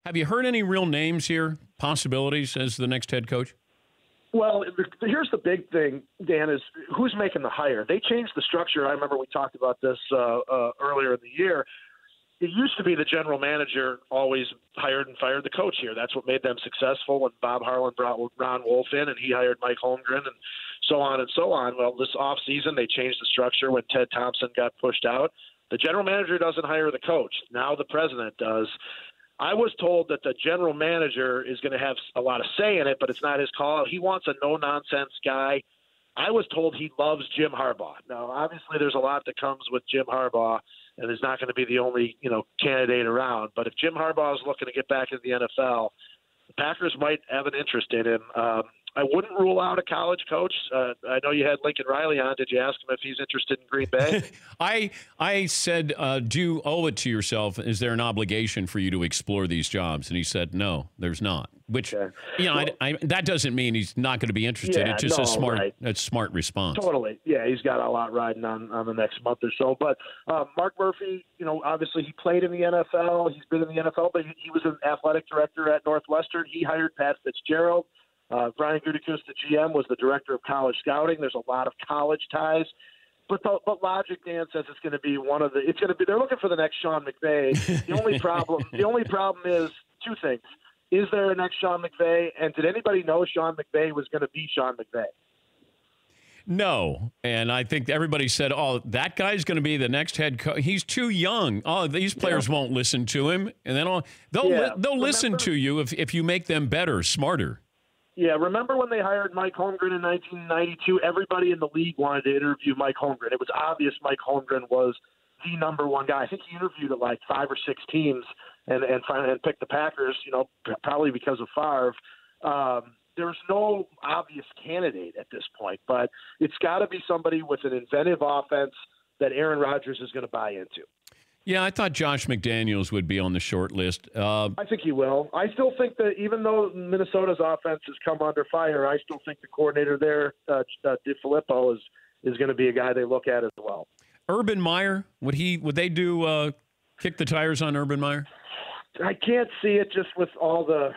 Have you heard any real names here, possibilities as the next head coach? Well, here's the big thing, Dan, is who's making the hire. They changed the structure. I remember we talked about this earlier in the year. It used to be the general manager always hired and fired the coach here. That's what made them successful when Bob Harlan brought Ron Wolf in and he hired Mike Holmgren and so on and so on. Well, this offseason they changed the structure when Ted Thompson got pushed out. The general manager doesn't hire the coach. Now the president does. I was told that the general manager is going to have a lot of say in it, but it's not his call. He wants a no-nonsense guy. I was told he loves Jim Harbaugh. Now, obviously, there's a lot that comes with Jim Harbaugh, and he's not going to be the only, candidate around. But if Jim Harbaugh is looking to get back into the NFL, the Packers might have an interest in him. I wouldn't rule out a college coach. I know you had Lincoln Reilly on. Did you ask him if he's interested in Green Bay? I said, do you owe it to yourself? Is there an obligation for you to explore these jobs? And he said, no, there's not. Which, that doesn't mean he's not going to be interested. Yeah, it's just a smart response. Totally. Yeah, he's got a lot riding on the next month or so. But Mark Murphy, obviously he played in the NFL. He's been in the NFL, but he was an athletic director at Northwestern. He hired Pat Fitzgerald. Brian Gutekunst, the GM, was the director of college scouting. There's a lot of college ties. But logic, Dan, says it's going to be they're looking for the next Sean McVeigh. The only problem is two things. Is there a next Sean McVeigh? And did anybody know Sean McVeigh was going to be Sean McVeigh? No. And I think everybody said, oh, that guy's going to be the next head coach. He's too young. Oh, these players won't listen to him. And then they'll listen to you if you make them better, smarter. Yeah, remember when they hired Mike Holmgren in 1992? Everybody in the league wanted to interview Mike Holmgren. It was obvious Mike Holmgren was the number one guy. I think he interviewed at like 5 or 6 teams and picked the Packers, probably because of Favre. There's no obvious candidate at this point, but it's got to be somebody with an inventive offense that Aaron Rodgers is going to buy into. Yeah, I thought Josh McDaniels would be on the short list. I think he will. I still think that even though Minnesota's offense has come under fire, I still think the coordinator there, DeFilippo, is going to be a guy they look at as well. Urban Meyer, would they do kick the tires on Urban Meyer? I can't see it just with all the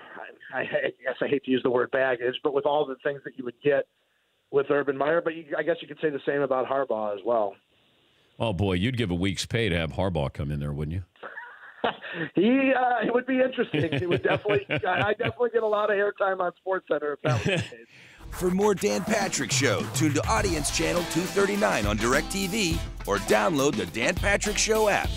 I guess I hate to use the word baggage, but with all the things that you would get with Urban Meyer. But I guess you could say the same about Harbaugh as well. Oh, boy, you'd give a week's pay to have Harbaugh come in there, wouldn't you? It would be interesting. It would definitely. I definitely get a lot of airtime on SportsCenter if that was the case. For more Dan Patrick Show, tune to Audience Channel 239 on DirecTV or download the Dan Patrick Show app.